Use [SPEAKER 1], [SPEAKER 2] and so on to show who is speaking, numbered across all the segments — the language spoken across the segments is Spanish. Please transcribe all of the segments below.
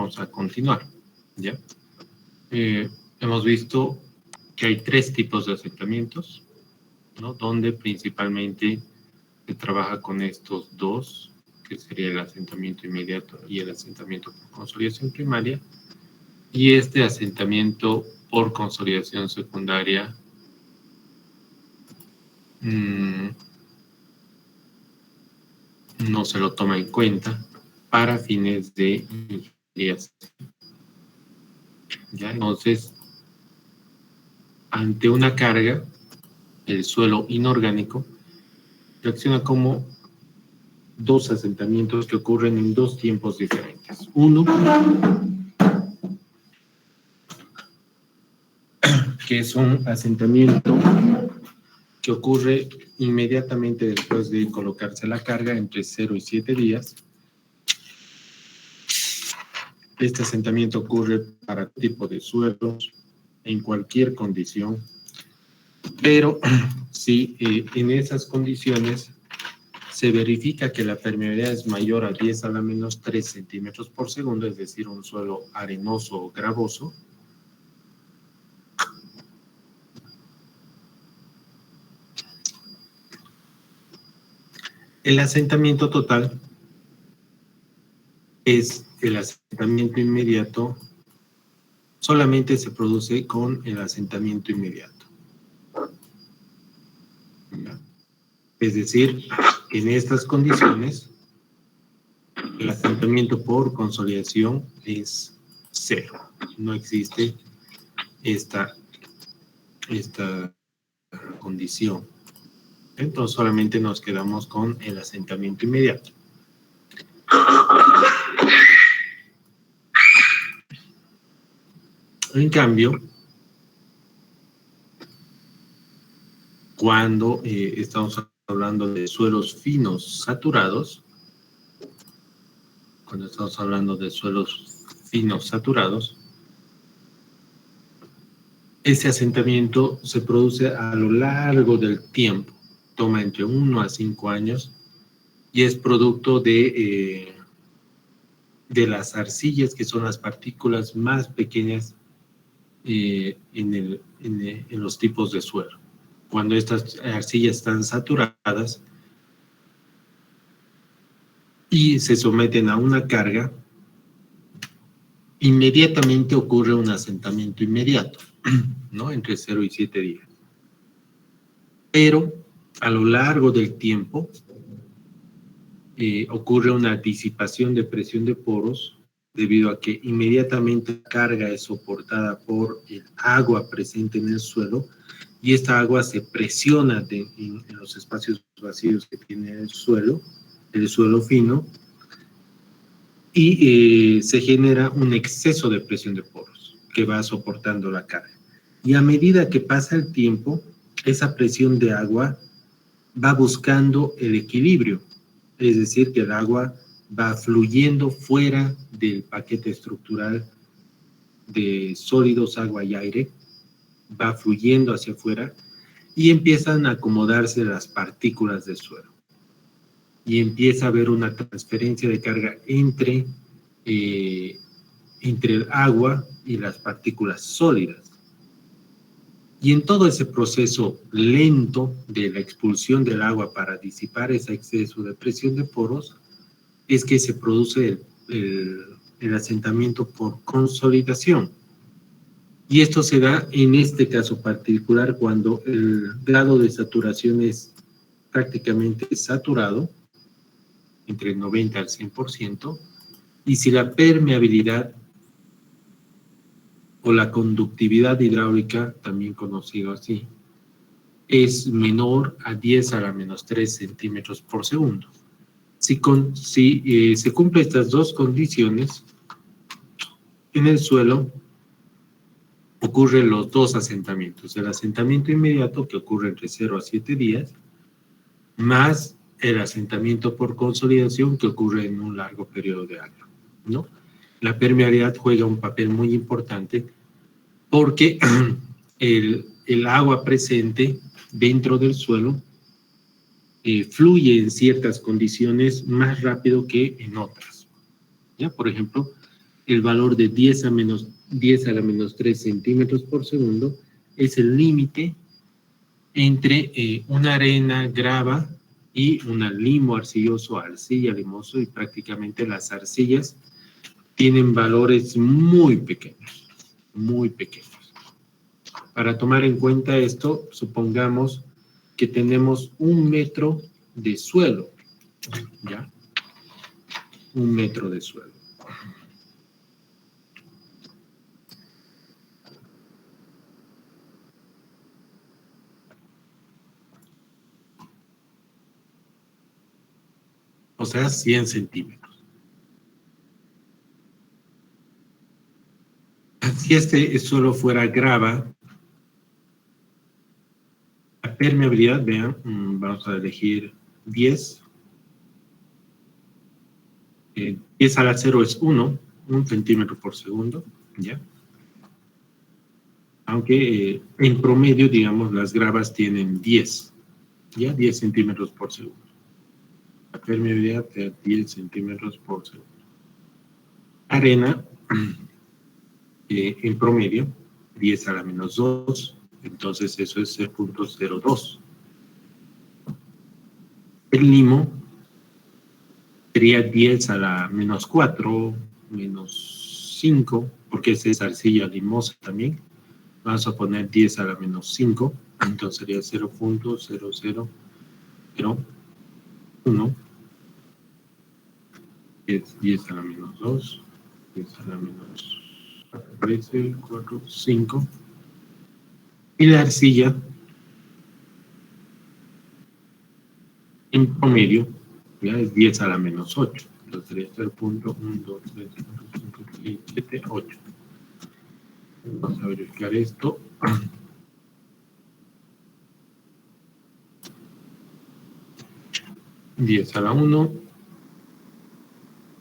[SPEAKER 1] vamos a continuar, ¿ya? Hemos visto que hay 3 tipos de asentamientos, ¿no? Donde principalmente se trabaja con estos 2, que sería el asentamiento inmediato y el asentamiento por consolidación primaria, y este asentamiento por consolidación secundaria no se lo toma en cuenta para fines de ingeniería. ¿Ya? Entonces, ante una carga, el suelo inorgánico reacciona como 2 asentamientos que ocurren en 2 tiempos diferentes. Uno, que es un asentamiento que ocurre inmediatamente después de colocarse la carga, entre 0 y 7 días. Este asentamiento ocurre para tipo de suelos, en cualquier condición, pero si en esas condiciones se verifica que la permeabilidad es mayor a 10 a la menos 3 centímetros por segundo, es decir, un suelo arenoso o gravoso, el asentamiento total es el asentamiento inmediato, solamente se produce con el asentamiento inmediato. Es decir, en estas condiciones, el asentamiento por consolidación es 0. No existe esta condición. Entonces solamente nos quedamos con el asentamiento inmediato. En cambio, cuando estamos hablando de suelos finos saturados, ese asentamiento se produce a lo largo del tiempo, toma entre 1 a 5 años y es producto de las arcillas, que son las partículas más pequeñas en los tipos de suelo. Cuando estas arcillas están saturadas y se someten a una carga, inmediatamente ocurre un asentamiento inmediato, ¿no? Entre 0 y 7 días. Pero a lo largo del tiempo ocurre una disipación de presión de poros debido a que inmediatamente la carga es soportada por el agua presente en el suelo y esta agua se presiona en los espacios vacíos que tiene el suelo fino, y se genera un exceso de presión de poros que va soportando la carga. Y a medida que pasa el tiempo, esa presión de agua va buscando el equilibrio, es decir, que el agua va fluyendo fuera del paquete estructural de sólidos, agua y aire, va fluyendo hacia afuera y empiezan a acomodarse las partículas del suelo. Y empieza a haber una transferencia de carga entre el agua y las partículas sólidas. Y en todo ese proceso lento de la expulsión del agua para disipar ese exceso de presión de poros, es que se produce el asentamiento por consolidación. Y esto se da en este caso particular cuando el grado de saturación es prácticamente saturado, entre el 90 al 100%, y si la permeabilidad o la conductividad hidráulica, también conocido así, es menor a 10 a la menos 3 centímetros por segundo. Si se cumplen estas 2 condiciones, en el suelo ocurren los 2 asentamientos. El asentamiento inmediato, que ocurre entre 0 a 7 días, más el asentamiento por consolidación, que ocurre en un largo periodo de años, ¿no? La permeabilidad juega un papel muy importante porque el agua presente dentro del suelo fluye en ciertas condiciones más rápido que en otras. ¿Ya? Por ejemplo, el valor de 10 a la menos 3 centímetros por segundo es el límite entre una arena grava y un limo arcilloso, arcilla limoso, y prácticamente las arcillas tienen valores muy pequeños, muy pequeños. Para tomar en cuenta esto, supongamos que tenemos 1 metro de suelo, ¿ya? 1 metro de suelo. O sea, 100 centímetros. Si este suelo fuera grava, la permeabilidad, vean, vamos a elegir 10. 10 a la 0 es 1 centímetro por segundo, ¿ya? Aunque en promedio, digamos, las gravas tienen 10, ¿ya? 10 centímetros por segundo. La permeabilidad de 10 centímetros por segundo. Arena, en promedio, 10 a la menos 2, entonces eso es 0.02. El limo sería 10 a la menos 4, menos 5, porque esa es arcilla limosa también. Vamos a poner 10 a la menos 5, entonces sería 0.0001, es 10 a la menos 2, 10 a la menos 13, 4, 5. Y la arcilla, en promedio, ya es 10 a la menos 8. Entonces sería 0.1, 2, 3, 4, 5, 6, 7, 8. Vamos a verificar esto. 10 a la 1,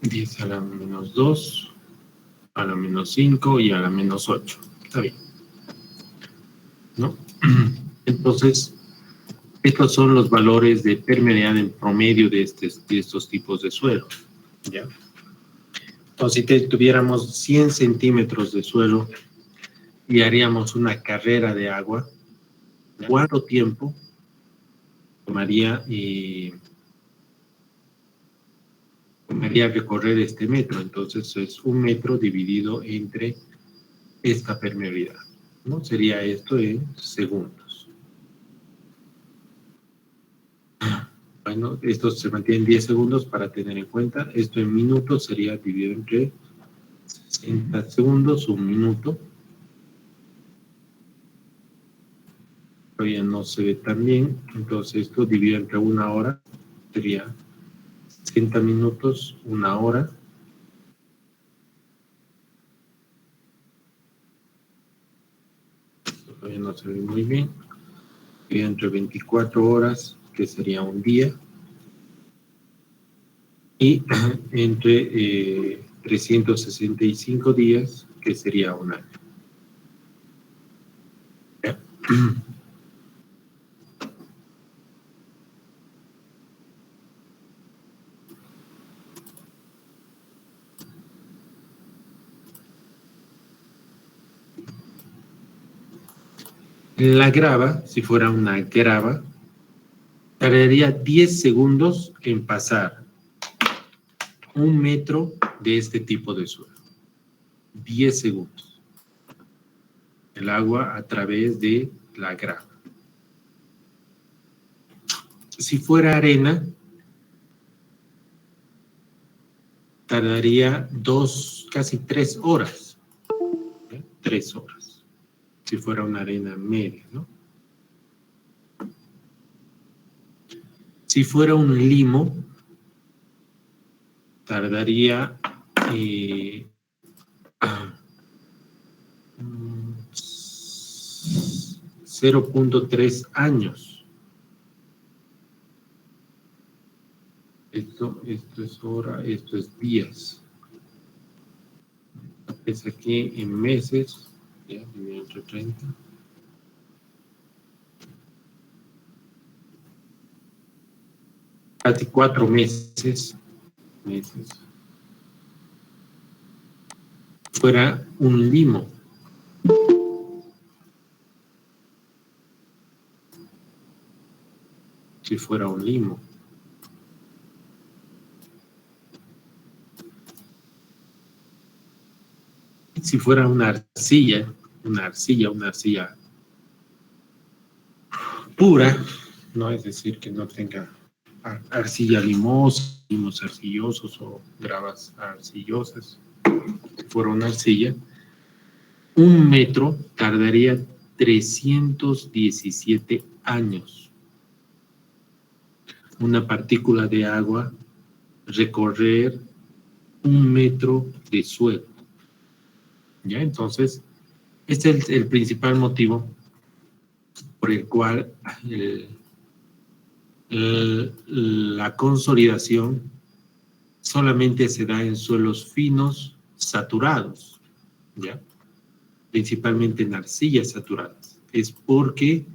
[SPEAKER 1] 10 a la menos 2, a la menos 5 y a la menos 8. Está bien, ¿no? Entonces, estos son los valores de permeabilidad en promedio de estos tipos de suelo, ¿ya? Entonces, si tuviéramos 100 centímetros de suelo y haríamos una carrera de agua, ¿cuánto tiempo tomaría recorrer este metro? Entonces, es 1 metro dividido entre esta permeabilidad, ¿no? Sería esto en segundos. Bueno, esto se mantiene en 10 segundos para tener en cuenta. Esto en minutos sería dividido entre 60 segundos, 1 minuto. Todavía no se ve tan bien, entonces esto dividido entre 1 hora sería 60 minutos, 1 hora. Todavía no se ve muy bien. Dividido entre 24 horas, que sería un día. Y entre 365 días, que sería un año. La grava, si fuera una grava, tardaría 10 segundos en pasar 1 metro de este tipo de suelo. 10 segundos. El agua a través de la grava. Si fuera arena, tardaría casi 3 horas. 3 horas. Si fuera una arena media, ¿no? Si fuera un limo, tardaría 0.3 años. Esto es hora, esto es días. Es aquí en meses, ya, dividido entre 30. Casi 4 meses. fuera un limo. Si fuera un limo. Si fuera una arcilla pura, no es decir que no tenga arcilla limosa, limos arcillosos o gravas arcillosas. Si fuera una arcilla, 1 metro tardaría 317 años. Una partícula de agua recorrer 1 metro de suelo. ¿Ya? Entonces, este es el principal motivo por el cual la consolidación solamente se da en suelos finos saturados, ¿ya? Principalmente en arcillas saturadas. Es porque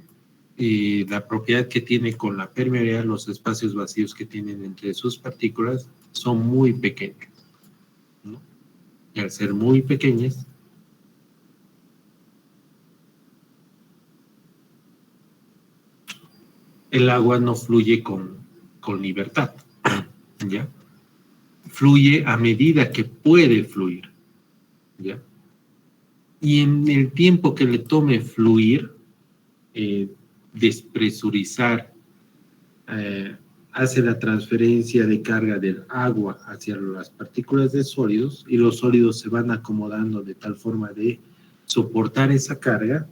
[SPEAKER 1] la propiedad que tiene con la permeabilidad, los espacios vacíos que tienen entre sus partículas son muy pequeños, ¿no? Y al ser muy pequeñas, el agua no fluye con libertad, ¿ya? Fluye a medida que puede fluir, ¿ya? Y en el tiempo que le tome fluir, despresurizar, hace la transferencia de carga del agua hacia las partículas de sólidos, y los sólidos se van acomodando de tal forma de soportar esa carga.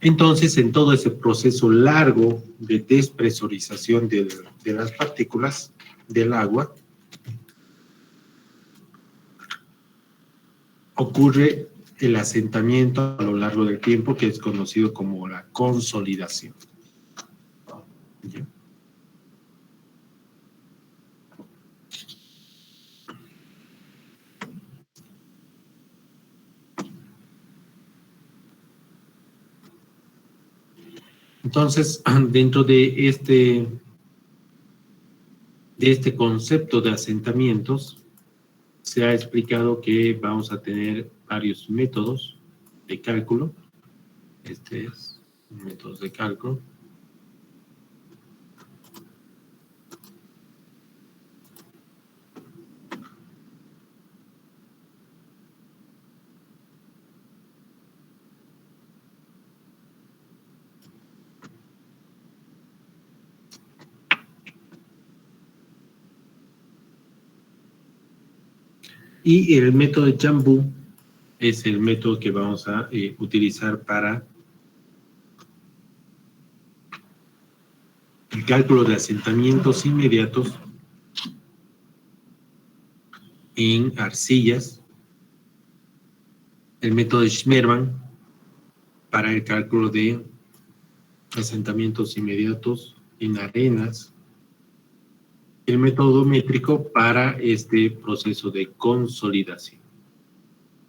[SPEAKER 1] Entonces, en todo ese proceso largo de despresurización de las partículas del agua, ocurre el asentamiento a lo largo del tiempo, que es conocido como la consolidación. ¿Ya? Entonces, dentro de este concepto de asentamientos, se ha explicado que vamos a tener varios métodos de cálculo. Este es un método de cálculo. Y el método de Jambu es el método que vamos a utilizar para el cálculo de asentamientos inmediatos en arcillas. El método de Schmermann para el cálculo de asentamientos inmediatos en arenas. El método métrico para este proceso de consolidación.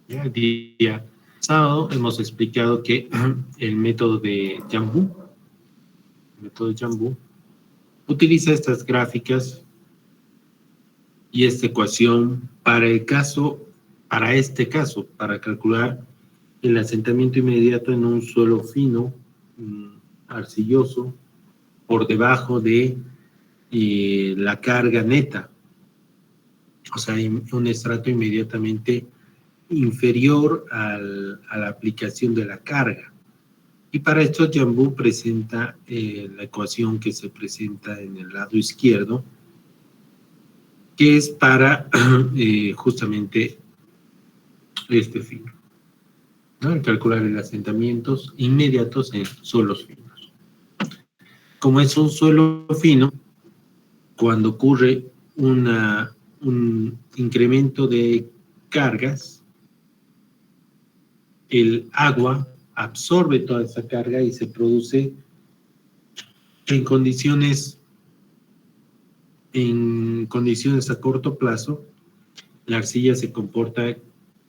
[SPEAKER 1] Ya, el día sábado hemos explicado que el método de Jambu utiliza estas gráficas y esta ecuación para este caso, para calcular el asentamiento inmediato en un suelo fino, arcilloso, por debajo de la carga neta, o sea, un estrato inmediatamente inferior a la aplicación de la carga. Y para esto Jambu presenta la ecuación que se presenta en el lado izquierdo, que es para justamente este fin, ¿no? El calcular los asentamientos inmediatos en suelos finos. Como es un suelo fino, cuando ocurre un incremento de cargas, el agua absorbe toda esa carga y se produce en condiciones a corto plazo. La arcilla se comporta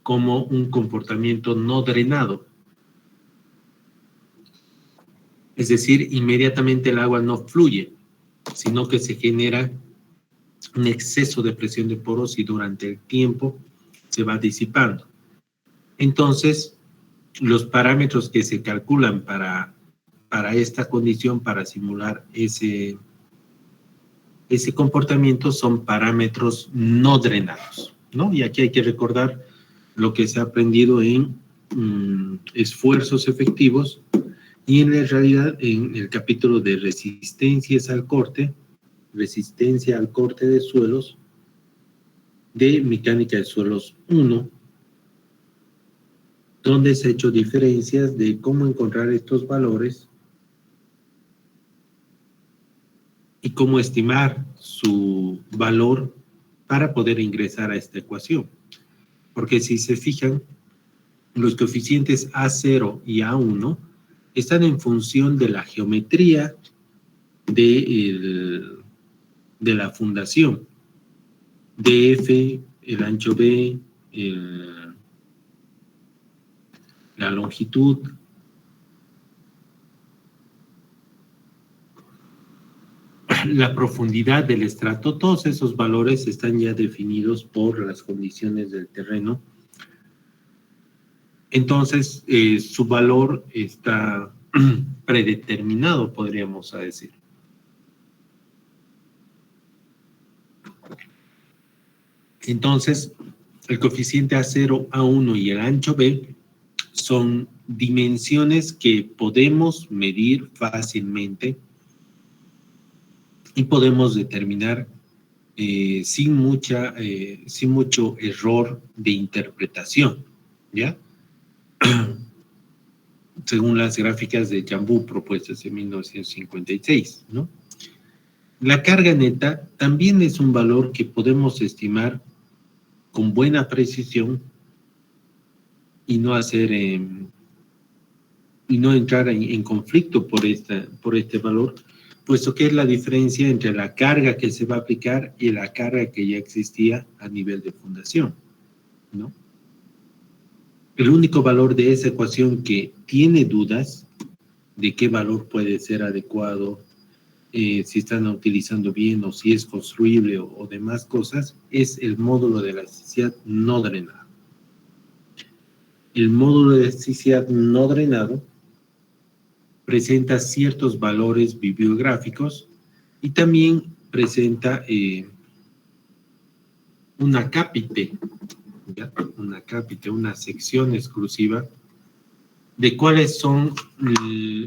[SPEAKER 1] como un comportamiento no drenado. Es decir, inmediatamente el agua no fluye. sino que se genera un exceso de presión de poros y durante el tiempo se va disipando. Entonces, los parámetros que se calculan para esta condición, para simular ese comportamiento, son parámetros no drenados, ¿no? Y aquí hay que recordar lo que se ha aprendido en esfuerzos efectivos y en la realidad en el capítulo de resistencia al corte de suelos de mecánica de suelos 1, donde se ha hecho diferencias de cómo encontrar estos valores y cómo estimar su valor para poder ingresar a esta ecuación. Porque si se fijan, los coeficientes A0 y A1 están en función de la geometría de la fundación. DF, el ancho B, la longitud, la profundidad del estrato, todos esos valores están ya definidos por las condiciones del terreno. Entonces, su valor está predeterminado, podríamos decir. Entonces, el coeficiente A0, A1 y el ancho B son dimensiones que podemos medir fácilmente y podemos determinar sin mucho error de interpretación, ¿ya? Según las gráficas de Jambú propuestas en 1956, ¿no? La carga neta también es un valor que podemos estimar con buena precisión y no entrar en conflicto por este valor, puesto que es la diferencia entre la carga que se va a aplicar y la carga que ya existía a nivel de fundación, ¿no? El único valor de esa ecuación que tiene dudas de qué valor puede ser adecuado, si están utilizando bien o si es construible o demás cosas, es el módulo de elasticidad no drenado. El módulo de elasticidad no drenado presenta ciertos valores bibliográficos y también presenta una cápite, una sección exclusiva de cuáles son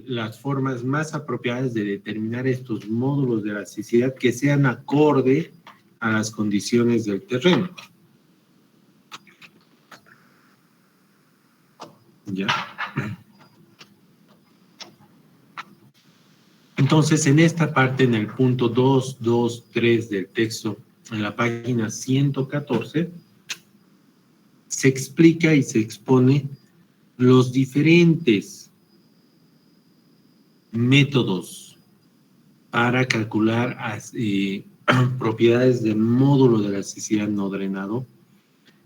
[SPEAKER 1] las formas más apropiadas de determinar estos módulos de elasticidad que sean acorde a las condiciones del terreno. ¿Ya? Entonces, en esta parte, en el punto 2.2.3 del texto, en la página 114, se explica y se expone los diferentes métodos para calcular propiedades del módulo de elasticidad no drenado,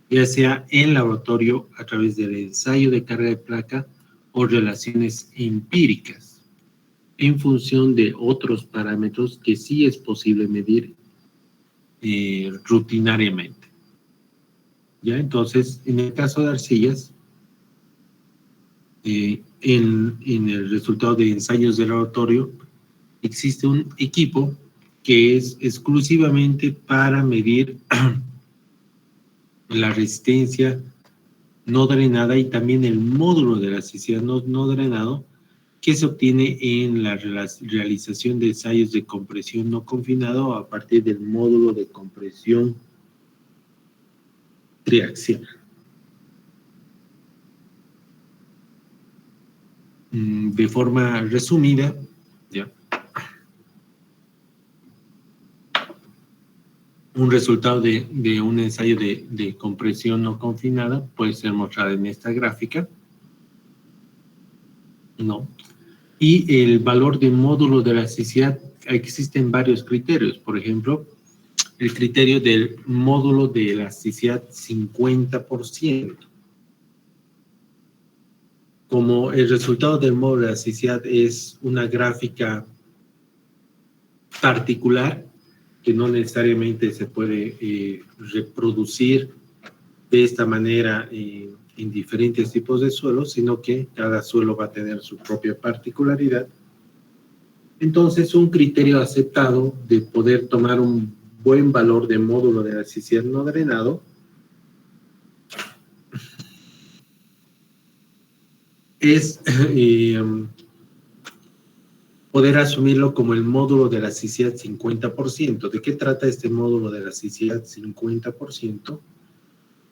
[SPEAKER 1] ya sea en laboratorio a través del ensayo de carga de placa o relaciones empíricas, en función de otros parámetros que sí es posible medir rutinariamente. ¿Ya? Entonces, en el caso de arcillas, en el resultado de ensayos de laboratorio, existe un equipo que es exclusivamente para medir la resistencia no drenada y también el módulo de elasticidad no drenado que se obtiene en la realización de ensayos de compresión no confinado a partir del módulo de compresión triaxial. De forma resumida, ¿ya? Un resultado de un ensayo de compresión no confinada puede ser mostrado en esta gráfica, ¿no? Y el valor de módulo de elasticidad, existen varios criterios. Por ejemplo, el criterio del módulo de elasticidad 50%. Como el resultado del módulo de elasticidad es una gráfica particular que no necesariamente se puede reproducir de esta manera en diferentes tipos de suelos, sino que cada suelo va a tener su propia particularidad. Entonces, un criterio aceptado de poder tomar un buen valor de módulo de elasticidad no drenado es poder asumirlo como el módulo de elasticidad 50%. ¿De qué trata este módulo de elasticidad 50%?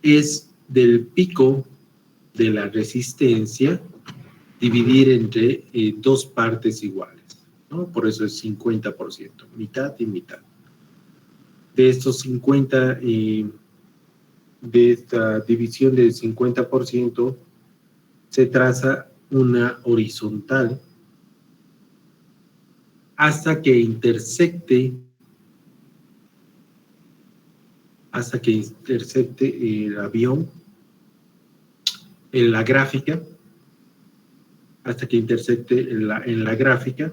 [SPEAKER 1] Es del pico de la resistencia dividir entre dos partes iguales, ¿no? Por eso es 50%, mitad y mitad. De estos 50, de esta división del 50%, se traza una horizontal hasta que intersecte el avión en la gráfica, hasta que intersecte en la gráfica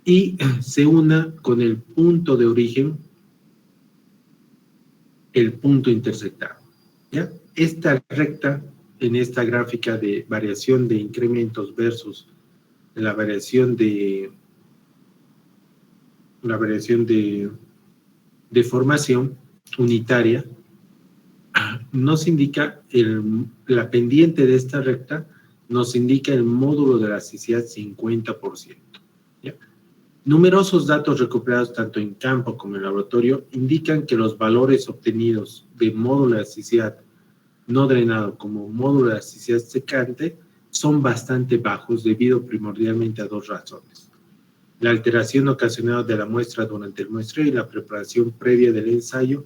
[SPEAKER 1] y se una con el punto de origen, el punto intersectado, ¿ya? Esta recta en esta gráfica de variación de incrementos versus la variación de deformación unitaria nos indica la pendiente de esta recta, nos indica el módulo de elasticidad 50%. ¿Ya? Numerosos datos recuperados tanto en campo como en laboratorio indican que los valores obtenidos de módulo de elasticidad no drenado como módulo de elasticidad secante son bastante bajos debido primordialmente a dos razones: la alteración ocasionada de la muestra durante el muestreo y la preparación previa del ensayo,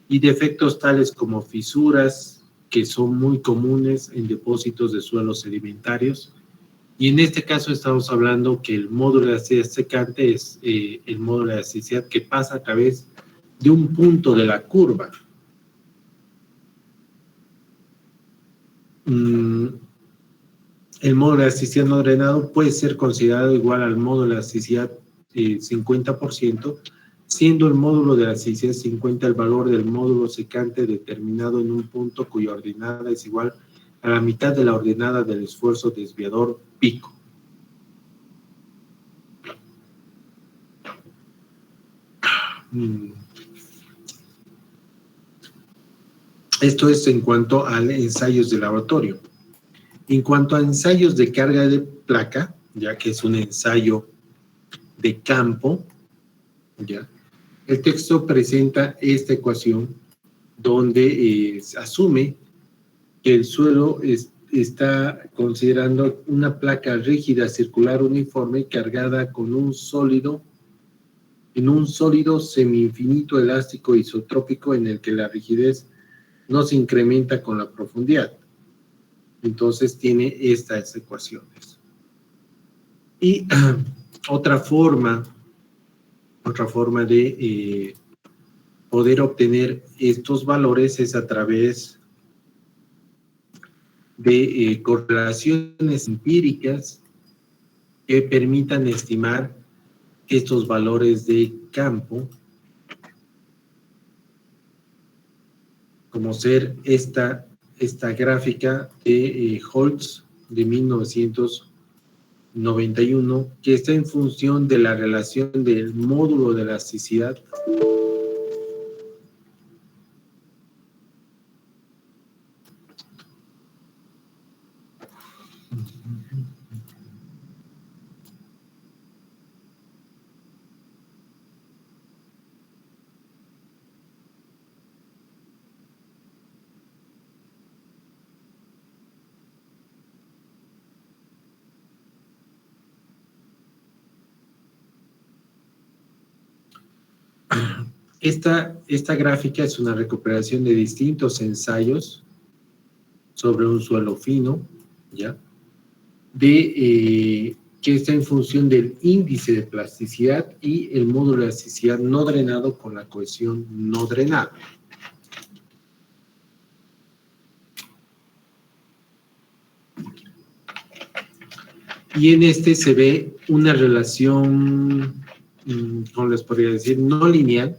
[SPEAKER 1] y defectos tales como fisuras que son muy comunes en depósitos de suelos sedimentarios. Y en este caso estamos hablando que el módulo de elasticidad secante es el módulo de elasticidad que pasa a través de un punto de la curva. El módulo de elasticidad no drenado puede ser considerado igual al módulo de elasticidad 50%, siendo el módulo de elasticidad 50 el valor del módulo secante determinado en un punto cuya ordenada es igual a la mitad de la ordenada del esfuerzo desviador pico. Esto es en cuanto a ensayos de laboratorio. En cuanto a ensayos de carga de placa, ya que es un ensayo de campo, ¿ya? El texto presenta esta ecuación donde asume que el suelo está considerando una placa rígida circular uniforme cargada con un sólido, en un sólido semi-infinito elástico isotrópico en el que la rigidez no se incrementa con la profundidad. Entonces tiene estas ecuaciones. Y otra forma de poder obtener estos valores es a través de correlaciones empíricas que permitan estimar estos valores de campo, como ser esta gráfica de Holtz de 1991, que está en función de la relación del módulo de elasticidad Esta gráfica es una recuperación de distintos ensayos sobre un suelo fino, ¿ya? Que está en función del índice de plasticidad y el módulo de elasticidad no drenado con la cohesión no drenada. Y en este se ve una relación ¿cómo les podría decir? No lineal,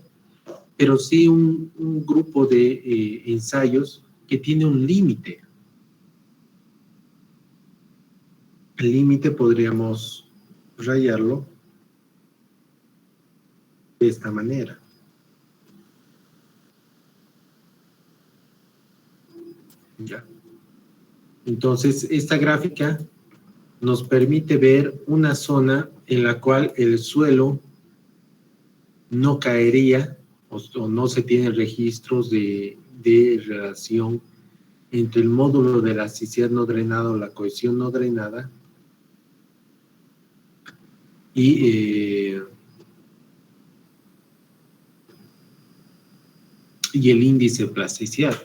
[SPEAKER 1] pero sí un grupo de ensayos que tiene un límite. El límite podríamos rayarlo de esta manera. Ya. Entonces, esta gráfica nos permite ver una zona en la cual el suelo no caería o no se tienen registros de relación entre el módulo de elasticidad no drenada o la cohesión no drenada y el índice de plasticidad.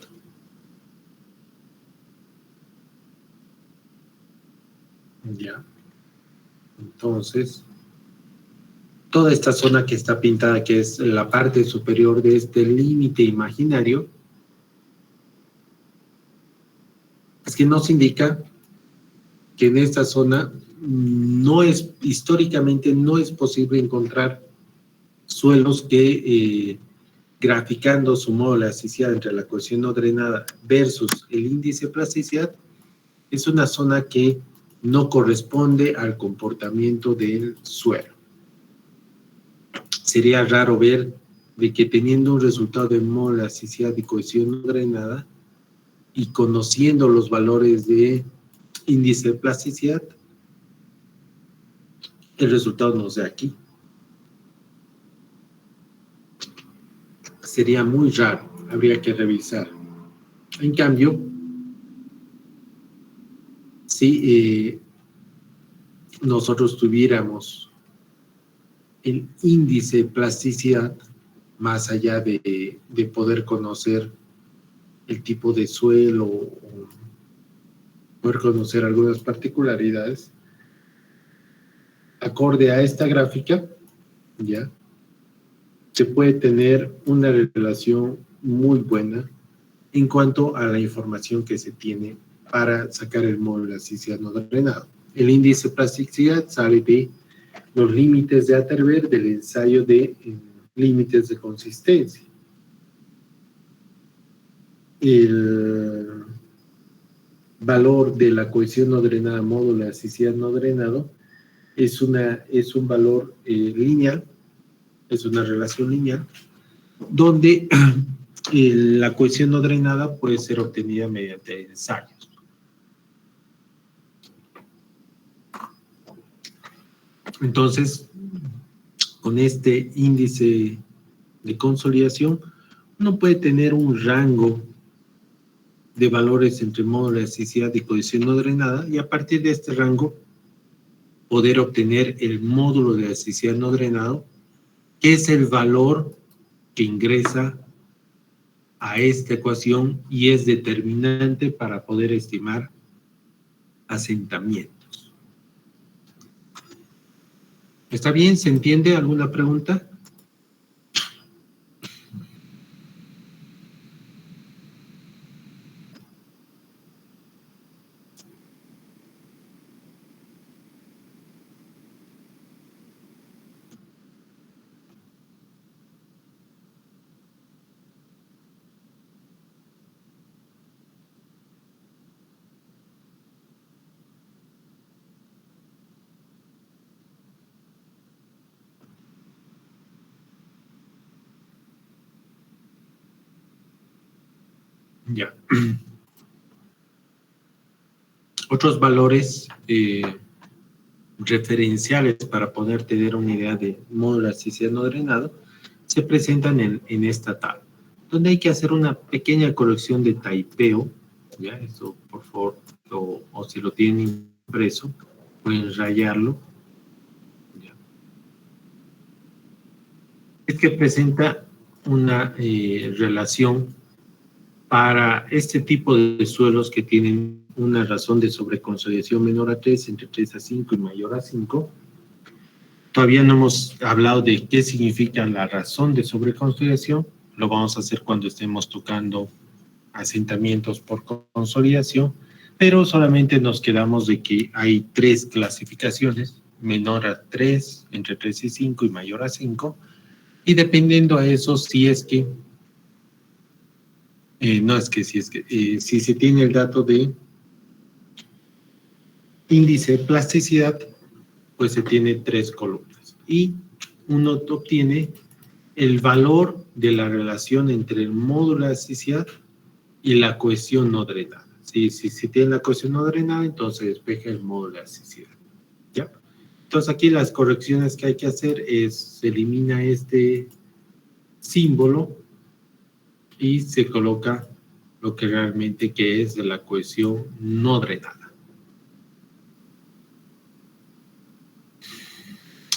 [SPEAKER 1] Ya. Entonces, toda esta zona que está pintada, que es la parte superior de este límite imaginario, es que nos indica que en esta zona históricamente no es posible encontrar suelos que graficando su modo de elasticidad entre la cohesión no drenada versus el índice de plasticidad, es una zona que no corresponde al comportamiento del suelo. Sería raro ver de que teniendo un resultado de modo de elasticidad y cohesión no drenada y conociendo los valores de índice de plasticidad, el resultado no sea aquí. Sería muy raro, habría que revisar. En cambio, si nosotros tuviéramos el índice de plasticidad, más allá de poder conocer el tipo de suelo o poder conocer algunas particularidades, acorde a esta gráfica, ya, se puede tener una relación muy buena en cuanto a la información que se tiene para sacar el módulo de elasticidad no drenado. El índice de plasticidad sale de los límites de Atterberg del ensayo de límites de consistencia. El valor de la cohesión no drenada módulo de elasticidad no drenado es un valor lineal, es una relación lineal, donde la cohesión no drenada puede ser obtenida mediante ensayos. Entonces, con este índice de consolidación, uno puede tener un rango de valores entre módulo de elasticidad y cohesión no drenada, y a partir de este rango poder obtener el módulo de elasticidad no drenado, que es el valor que ingresa a esta ecuación y es determinante para poder estimar asentamientos. ¿Está bien? ¿Se entiende? ¿Alguna pregunta? Ya. Otros valores referenciales para poder tener una idea de módulo de elasticidad no drenado se presentan en esta tabla, donde hay que hacer una pequeña corrección de typeo, ya, eso por favor, o si lo tienen impreso, pueden rayarlo. Ya. Es que presenta una relación para este tipo de suelos que tienen una razón de sobreconsolidación menor a 3, entre 3 a 5 y mayor a 5. Todavía no hemos hablado de qué significa la razón de sobreconsolidación. Lo vamos a hacer cuando estemos tocando asentamientos por consolidación, pero solamente nos quedamos de que hay 3 clasificaciones menor a 3, entre 3 y 5 y mayor a 5, y dependiendo a eso, si es que, si se tiene el dato de índice de plasticidad, pues se tiene 3 columnas. Y uno obtiene el valor de la relación entre el módulo de elasticidad y la cohesión no drenada. Si tiene la cohesión no drenada, entonces despeja el módulo de elasticidad. ¿Ya? Entonces aquí las correcciones que hay que hacer es, se elimina este símbolo y se coloca lo que realmente que es de la cohesión no drenada.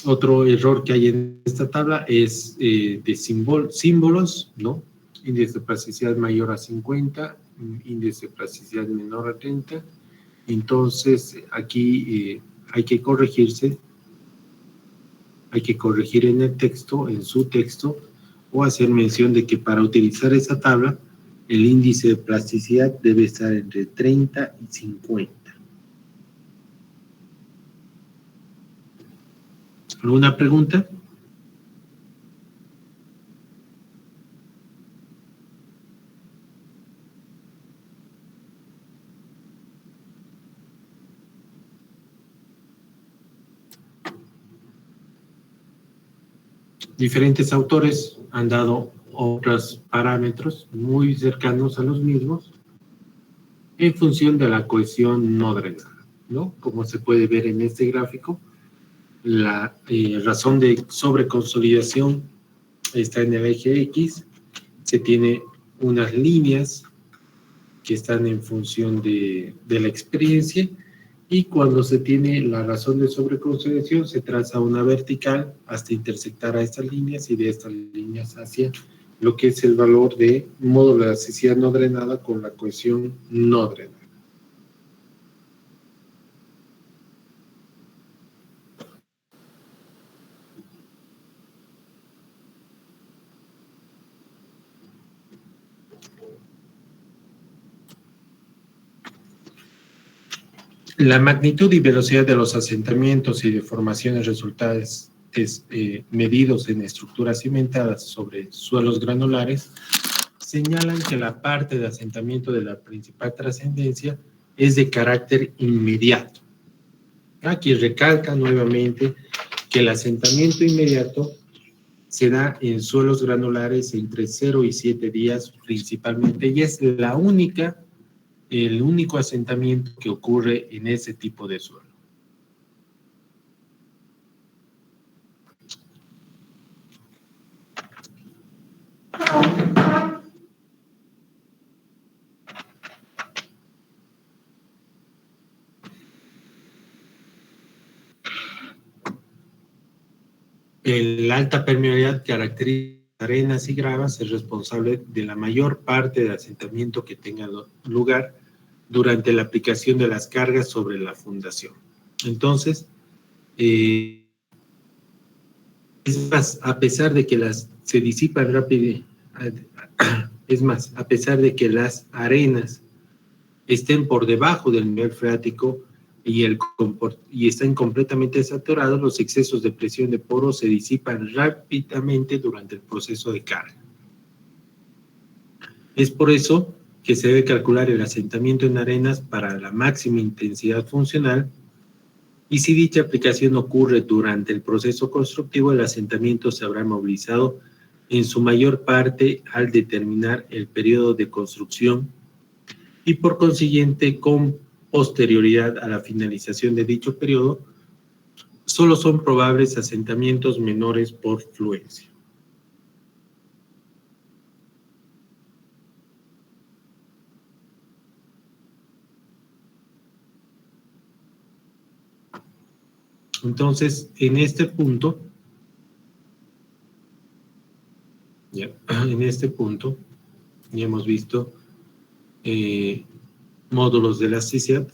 [SPEAKER 1] Otro error que hay en esta tabla es de símbolos, ¿no? Índice de plasticidad mayor a 50, índice de plasticidad menor a 30. Entonces, aquí hay que corregirse, hay que corregir en el texto, en su texto, o hacer mención de que para utilizar esa tabla, el índice de plasticidad debe estar entre 30 y 50. ¿Alguna pregunta? Diferentes autores han dado otros parámetros muy cercanos a los mismos en función de la cohesión no drenada, ¿no? Como se puede ver en este gráfico, la razón de sobreconsolidación está en el eje X, se tiene unas líneas que están en función de la experiencia, y cuando se tiene la razón de sobreconsolidación se traza una vertical hasta intersectar a estas líneas y de estas líneas hacia lo que es el valor de módulo de elasticidad no drenada con la cohesión no drenada. La magnitud y velocidad de los asentamientos y deformaciones resultantes medidos en estructuras cimentadas sobre suelos granulares señalan que la parte de asentamiento de la principal trascendencia es de carácter inmediato. Aquí recalca nuevamente que el asentamiento inmediato se da en suelos granulares entre 0 y 7 días principalmente, y es el único asentamiento que ocurre en ese tipo de suelo. La alta permeabilidad caracteriza arenas y gravas, es responsable de la mayor parte del asentamiento que tenga lugar durante la aplicación de las cargas sobre la fundación. Entonces, es más, a pesar de que se disipan rápido, es más, a pesar de que las arenas estén por debajo del nivel freático y están completamente saturados, los excesos de presión de poros se disipan rápidamente durante el proceso de carga. Es por eso que se debe calcular el asentamiento en arenas para la máxima intensidad funcional, y si dicha aplicación ocurre durante el proceso constructivo, el asentamiento se habrá movilizado en su mayor parte al determinar el periodo de construcción, y por consiguiente, con posterioridad a la finalización de dicho periodo, solo son probables asentamientos menores por fluencia. Entonces, en este punto, ya hemos visto módulos de elasticidad,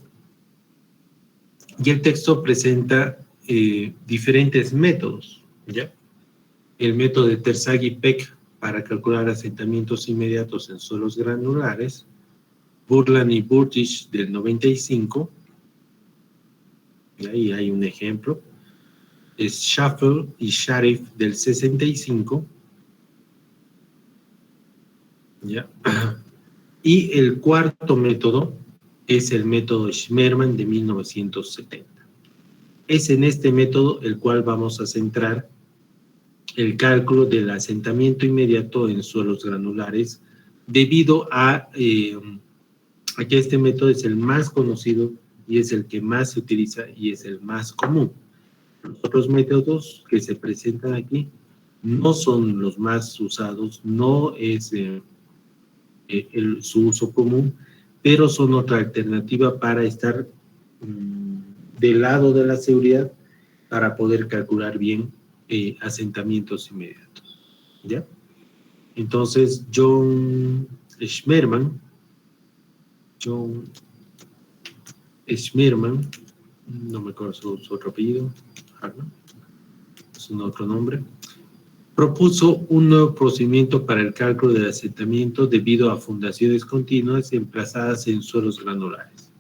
[SPEAKER 1] y el texto presenta diferentes métodos, ¿ya? El método de Terzaghi-Peck para calcular asentamientos inmediatos en suelos granulares, Burland y Burdish del 95, y ahí hay un ejemplo. es Shuffle y Sharif del 65. ¿Ya? Y el cuarto método es el método Schmerman de 1970. Es en este método el cual vamos a centrar el cálculo del asentamiento inmediato en suelos granulares, debido a que este método es el más conocido y es el que más se utiliza y es el más común. Los otros métodos que se presentan aquí no son los más usados, no es su uso común, pero son otra alternativa para estar del lado de la seguridad para poder calcular bien asentamientos inmediatos. ¿Ya? Entonces, John Schmerman, no me acuerdo su otro apellido, es un otro nombre, propuso un nuevo procedimiento para el cálculo del asentamiento debido a fundaciones continuas emplazadas en suelos granulares.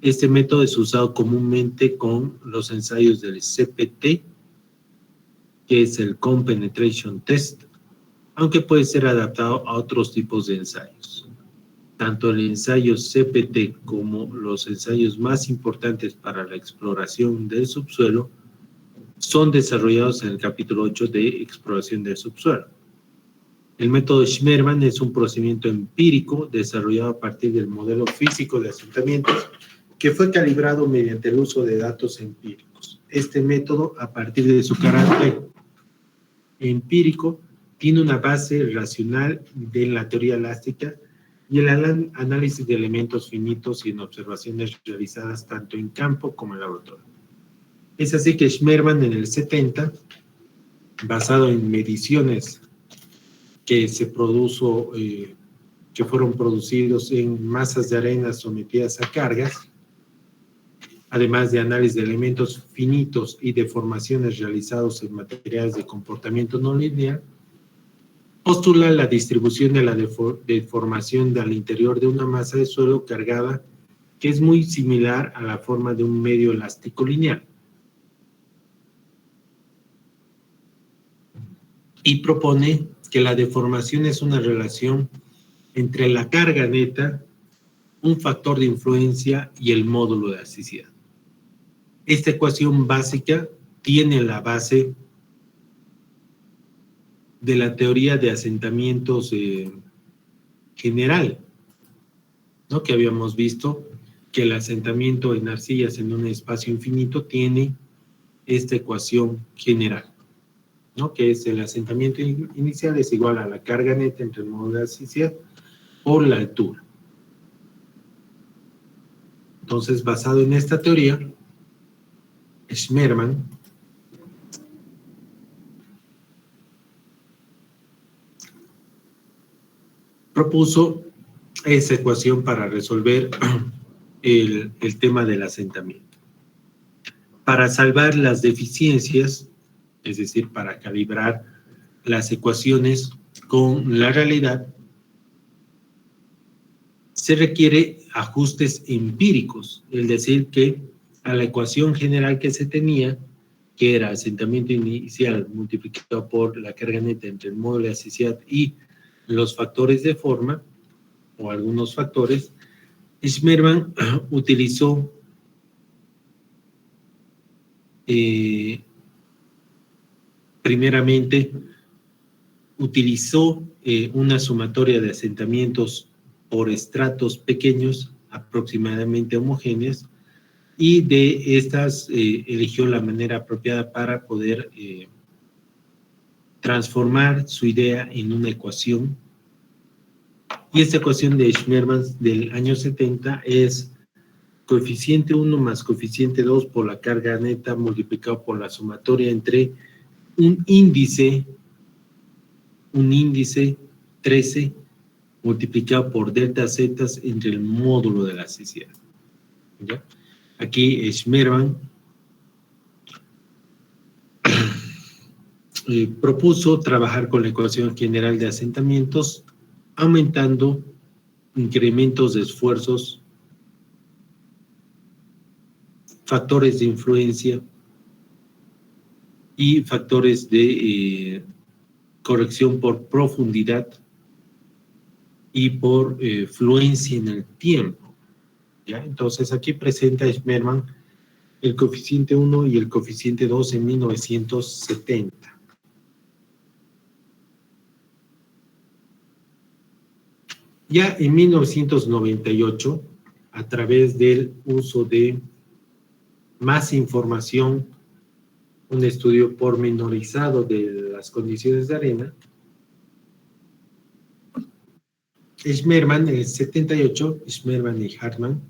[SPEAKER 1] Este método es usado comúnmente con los ensayos del CPT, que es el Compenetration Test, aunque puede ser adaptado a otros tipos de ensayos. Tanto el ensayo CPT como los ensayos más importantes para la exploración del subsuelo son desarrollados en el capítulo 8 de exploración del subsuelo. El método Schmerman es un procedimiento empírico desarrollado a partir del modelo físico de asentamientos que fue calibrado mediante el uso de datos empíricos. Este método, a partir de su carácter empírico, tiene una base racional de la teoría elástica y el análisis de elementos finitos y en observaciones realizadas tanto en campo como en laboratorio. Es así que Schmerman en el 70, basado en mediciones que fueron producidos en masas de arena sometidas a cargas, además de análisis de elementos finitos y deformaciones realizados en materiales de comportamiento no lineal, postula la distribución de la deformación al interior de una masa de suelo cargada que es muy similar a la forma de un medio elástico lineal. Y propone que la deformación es una relación entre la carga neta, un factor de influencia y el módulo de elasticidad. Esta ecuación básica tiene la base de la teoría de asentamientos general, ¿no? Que habíamos visto que el asentamiento en arcillas en un espacio infinito tiene esta ecuación general, ¿no? Que es el asentamiento inicial es igual a la carga neta entre el módulo de elasticidad por la altura. Entonces, basado en esta teoría, Schmerman propuso esa ecuación para resolver el tema del asentamiento. Para salvar las deficiencias, es decir, para calibrar las ecuaciones con la realidad, se requiere ajustes empíricos, es decir, que a la ecuación general que se tenía, que era asentamiento inicial multiplicado por la carga neta entre el módulo de elasticidad y los factores de forma, o algunos factores, Schmerman utilizó primeramente una sumatoria de asentamientos por estratos pequeños, aproximadamente homogéneas, y de estas eligió la manera apropiada para poder transformar su idea en una ecuación. Y esta ecuación de Schmerman del año 70 es coeficiente 1 más coeficiente 2 por la carga neta multiplicado por la sumatoria entre un índice 13 multiplicado por delta z entre el módulo de la elasticidad. ¿Ya? Aquí Schmerman propuso trabajar con la ecuación general de asentamientos, aumentando incrementos de esfuerzos, factores de influencia y factores de corrección por profundidad y por fluencia en el tiempo. ¿Ya? Entonces aquí presenta Schmermann el coeficiente 1 y el coeficiente 2 en 1970. Ya en 1998, a través del uso de más información, un estudio pormenorizado de las condiciones de arena, Schmermann en el 78, Schmermann y Hartmann,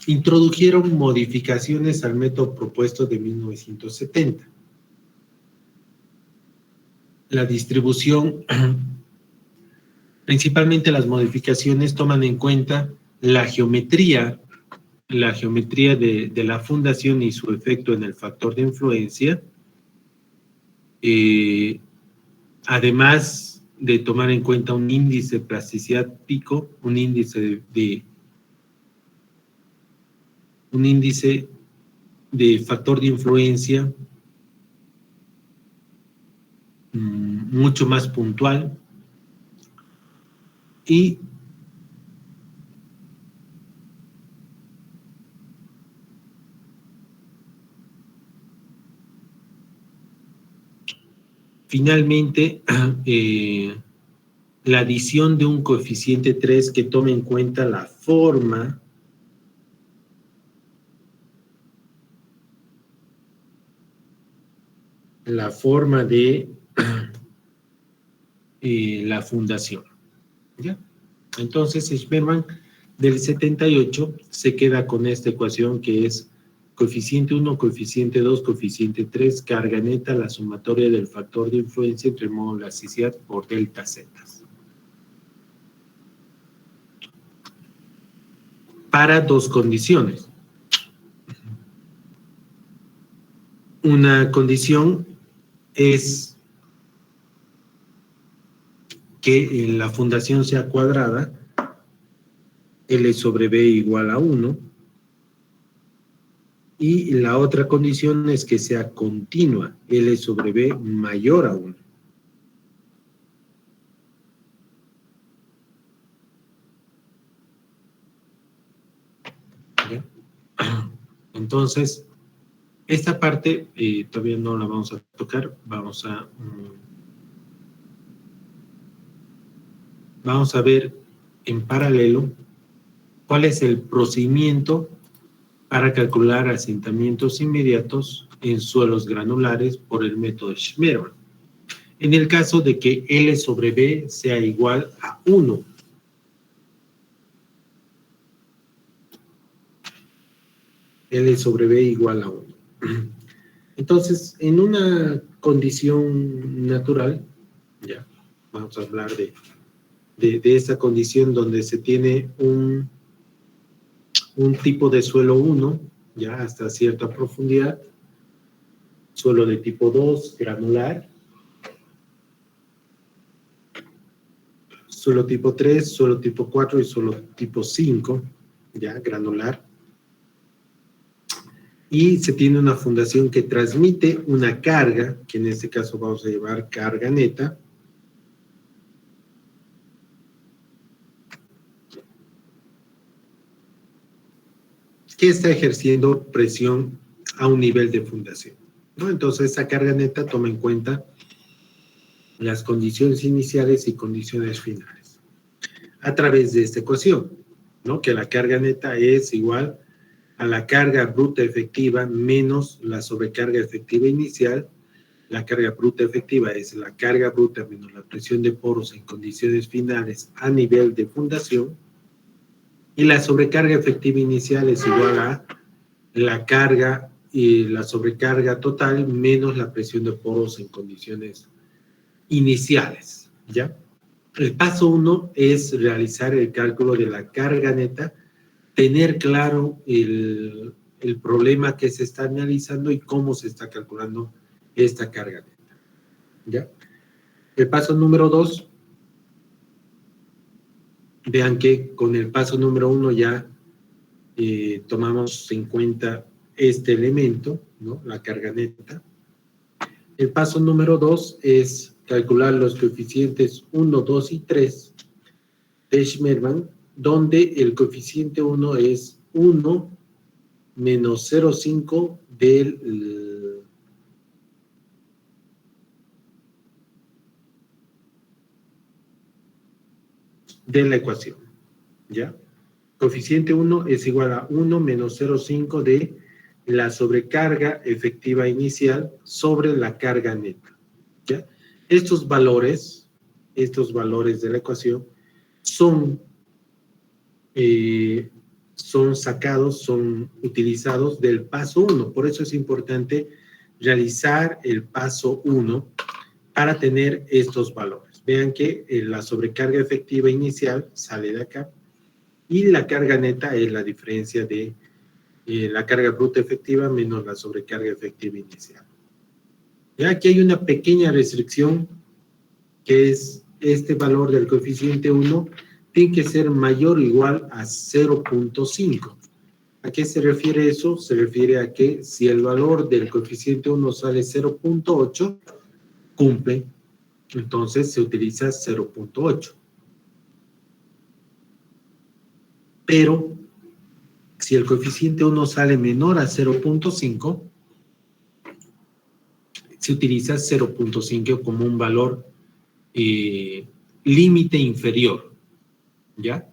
[SPEAKER 1] introdujeron modificaciones al método propuesto de 1970. La distribución, principalmente las modificaciones, toman en cuenta la geometría de la fundación y su efecto en el factor de influencia, además de tomar en cuenta un índice de plasticidad pico, un índice de factor de influencia mucho más puntual, y finalmente la adición de un coeficiente 3 que tome en cuenta la forma de la fundación. ¿Ya? Entonces, Schmermann del 78 se queda con esta ecuación que es coeficiente 1, coeficiente 2, coeficiente 3, carga neta, la sumatoria del factor de influencia entre el modo de elasticidad por delta Z. Para dos condiciones. Una condición es que la fundación sea cuadrada, L sobre B igual a 1, y la otra condición es que sea continua, L sobre B mayor a 1. ¿Ya? Entonces, esta parte todavía no la vamos a tocar, vamos a ver en paralelo cuál es el procedimiento para calcular asentamientos inmediatos en suelos granulares por el método Schmermann. En el caso de que L sobre B sea igual a 1. L sobre B igual a 1. Entonces, en una condición natural, ya, vamos a hablar de esta condición donde se tiene un tipo de suelo 1, ya hasta cierta profundidad, suelo de tipo 2, granular, suelo tipo 3, suelo tipo 4 y suelo tipo 5, ya, granular. Y se tiene una fundación que transmite una carga, que en este caso vamos a llevar carga neta, que está ejerciendo presión a un nivel de fundación, ¿no? Entonces, esa carga neta toma en cuenta las condiciones iniciales y condiciones finales a través de esta ecuación, ¿no? Que la carga neta es igual a la carga bruta efectiva menos la sobrecarga efectiva inicial. La carga bruta efectiva es la carga bruta menos la presión de poros en condiciones finales a nivel de fundación, y la sobrecarga efectiva inicial es igual a la carga y la sobrecarga total menos la presión de poros en condiciones iniciales, ¿ya? El paso 1 es realizar el cálculo de la carga neta, tener claro el problema que se está analizando y cómo se está calculando esta carga neta, ¿ya? El paso número 2, vean que con el paso número 1 ya tomamos en cuenta este elemento, ¿no? La carga neta. El paso número 2 es calcular los coeficientes 1, 2 y 3 de Schmermann, donde el coeficiente 1 es 1 menos 0,5 de la ecuación, ¿ya? Coeficiente 1 es igual a 1 menos 0,5 de la sobrecarga efectiva inicial sobre la carga neta, ¿ya? Estos valores de la ecuación son sacados, son utilizados del paso 1. Por eso es importante realizar el paso 1 para tener estos valores. Vean que la sobrecarga efectiva inicial sale de acá y la carga neta es la diferencia de la carga bruta efectiva menos la sobrecarga efectiva inicial. Ya aquí hay una pequeña restricción que es este valor del coeficiente 1 tiene que ser mayor o igual a 0,5. ¿A qué se refiere eso? Se refiere a que si el valor del coeficiente 1 sale 0,8, cumple, entonces se utiliza 0,8. Pero si el coeficiente 1 sale menor a 0,5, se utiliza 0,5 como un valor límite inferior, ¿ya?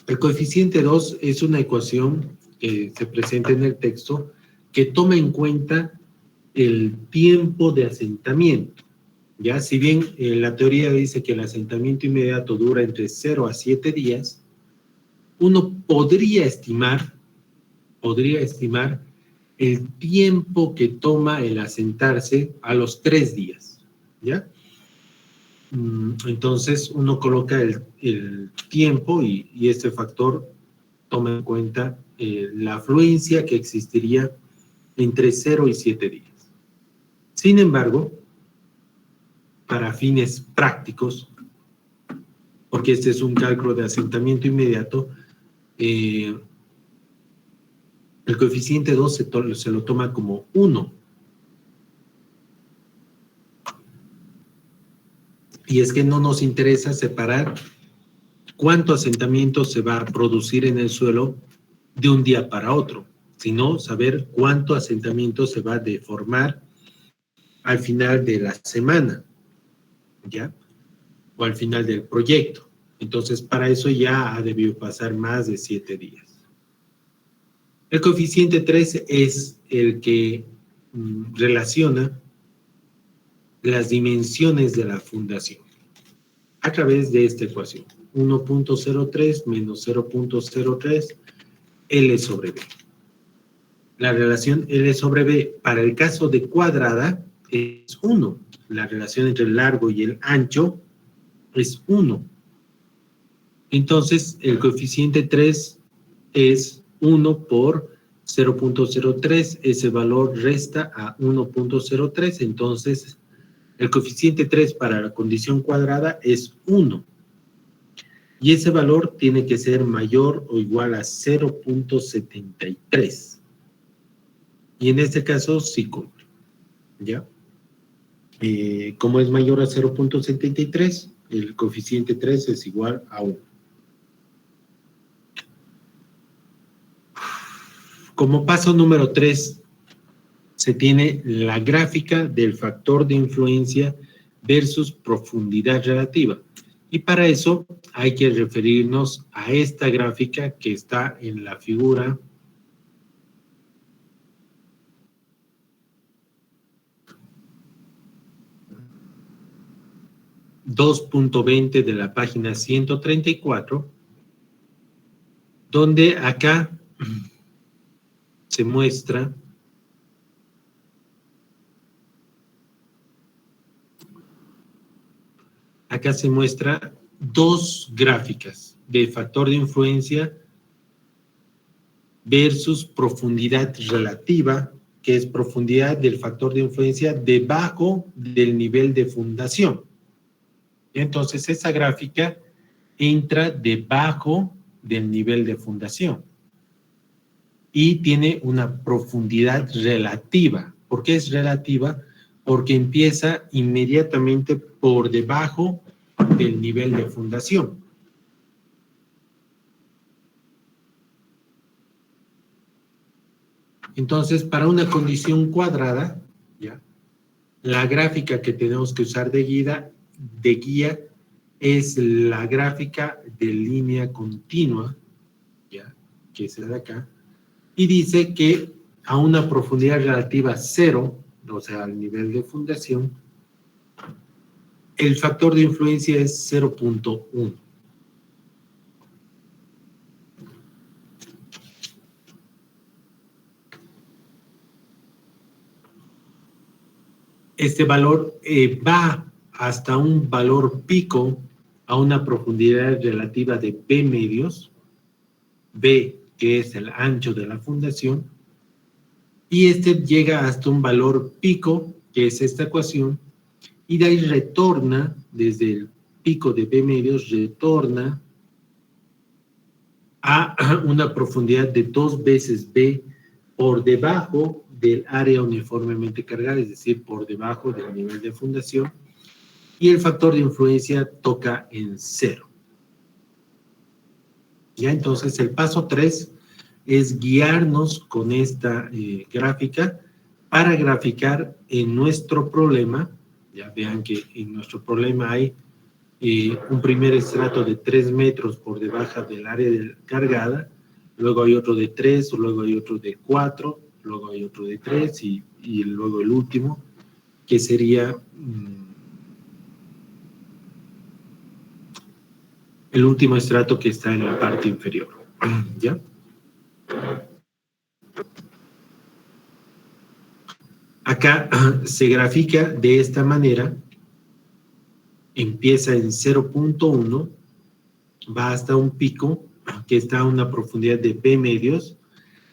[SPEAKER 1] El coeficiente 2 es una ecuación que se presenta en el texto que toma en cuenta el tiempo de asentamiento, ¿ya? Si bien la teoría dice que el asentamiento inmediato dura entre 0 a 7 días, uno podría estimar el tiempo que toma el asentarse a los 3 días, ¿ya? Entonces, uno coloca el tiempo y este factor toma en cuenta la afluencia que existiría entre 0 y 7 días. Sin embargo, para fines prácticos, porque este es un cálculo de asentamiento inmediato, el coeficiente 2 se lo toma como 1. Y es que no nos interesa separar cuánto asentamiento se va a producir en el suelo de un día para otro, sino saber cuánto asentamiento se va a deformar al final de la semana, ¿ya? O al final del proyecto. Entonces, para eso ya ha debido pasar más de 7 días. El coeficiente 3 es el que relaciona las dimensiones de la fundación a través de esta ecuación. 1.03 menos 0.03 L sobre B. La relación L sobre B para el caso de cuadrada es 1. La relación entre el largo y el ancho es 1. Entonces, el coeficiente 3 es 1 por 0.03. Ese valor resta a 1.03. Entonces, el coeficiente 3 para la condición cuadrada es 1. Y ese valor tiene que ser mayor o igual a 0.73. Y en este caso sí cumple, ¿ya? Como es mayor a 0.73, el coeficiente 3 es igual a 1. Como paso número 3, se tiene la gráfica del factor de influencia versus profundidad relativa. Y para eso hay que referirnos a esta gráfica que está en la figura 2.20 de la página 134, donde acá se muestra dos gráficas de factor de influencia versus profundidad relativa, que es profundidad del factor de influencia debajo del nivel de fundación. Entonces, esa gráfica entra debajo del nivel de fundación y tiene una profundidad relativa. ¿Por qué es relativa? porque empieza inmediatamente por debajo del nivel de fundación. Entonces, para una condición cuadrada, ¿ya?, la gráfica que tenemos que usar de guía es la gráfica de línea continua, ¿ya?, que es la de acá, y dice que a una profundidad relativa 0, o sea, al nivel de fundación, el factor de influencia es 0.1. Este valor va hasta un valor pico a una profundidad relativa de B medios, B, que es el ancho de la fundación, y este llega hasta un valor pico, que es esta ecuación, y de ahí retorna, desde el pico de B medios, retorna a una profundidad de 2 veces B por debajo del área uniformemente cargada, es decir, por debajo del nivel de fundación, y el factor de influencia toca en 0. Ya, entonces el paso 3 es guiarnos con esta gráfica para graficar en nuestro problema. Ya vean que en nuestro problema hay un primer estrato de 3 metros por debajo del área cargada, luego hay otro de 3, luego hay otro de 4, luego hay otro de 3 y luego el último, que sería el último estrato que está en la parte inferior. ¿Ya? Acá se grafica de esta manera, empieza en 0.1, va hasta un pico que está a una profundidad de B medios.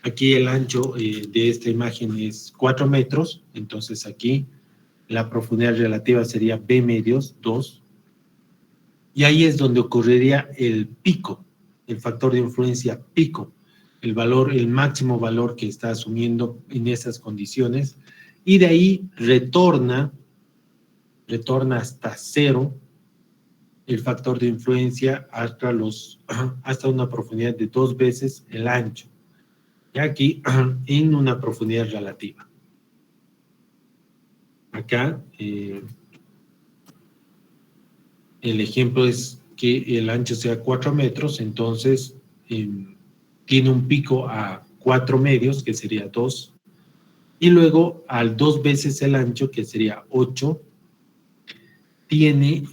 [SPEAKER 1] Aquí el ancho de esta imagen es 4 metros, entonces aquí la profundidad relativa sería B medios, 2. Y ahí es donde ocurriría el pico, el factor de influencia pico, el valor, el máximo valor que está asumiendo en esas condiciones. Y de ahí retorna hasta 0 el factor de influencia hasta una profundidad de 2 veces el ancho. Y aquí en una profundidad relativa. Acá el ejemplo es que el ancho sea 4 metros, entonces tiene un pico a 4 medios, que sería 2, y luego al 2 veces el ancho, que sería 8, tiene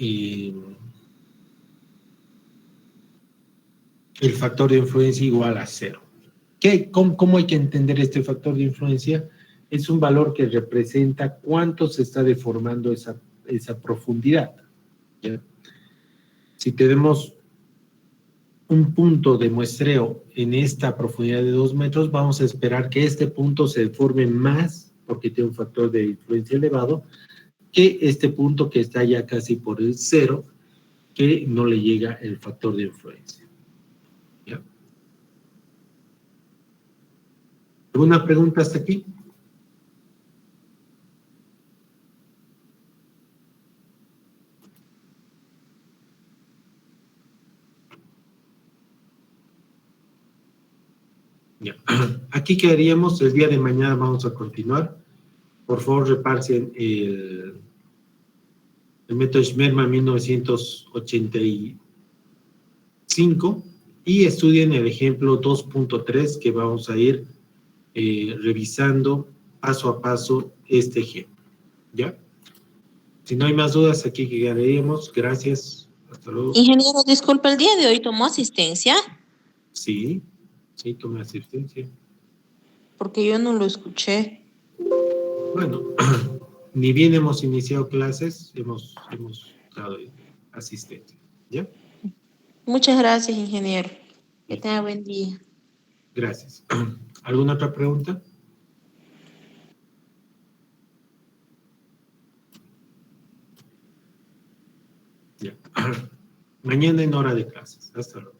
[SPEAKER 1] el factor de influencia igual a 0. ¿Cómo hay que entender este factor de influencia? Es un valor que representa cuánto se está deformando esa profundidad, ¿ya? Si tenemos un punto de muestreo en esta profundidad de 2 metros, vamos a esperar que este punto se deforme más, porque tiene un factor de influencia elevado, que este punto que está ya casi por el 0, que no le llega el factor de influencia. ¿Ya? ¿Alguna pregunta hasta aquí? Ya. Aquí quedaríamos, el día de mañana vamos a continuar. Por favor, reparsen el método Schmermann 1985 y estudien el ejemplo 2.3 que vamos a ir revisando paso a paso este ejemplo. ¿Ya? Si no hay más dudas, aquí quedaríamos. Gracias. Hasta luego.
[SPEAKER 2] Ingeniero, disculpe, ¿el día de hoy tomó asistencia?
[SPEAKER 1] Sí, tomé asistencia.
[SPEAKER 2] Porque yo no lo escuché.
[SPEAKER 1] Bueno, ni bien hemos iniciado clases, hemos dado asistencia. ¿Ya?
[SPEAKER 2] Muchas gracias, ingeniero. Que
[SPEAKER 1] Bien.
[SPEAKER 2] tenga buen día.
[SPEAKER 1] Gracias. ¿Alguna otra pregunta? Ya. Mañana en hora de clases. Hasta luego.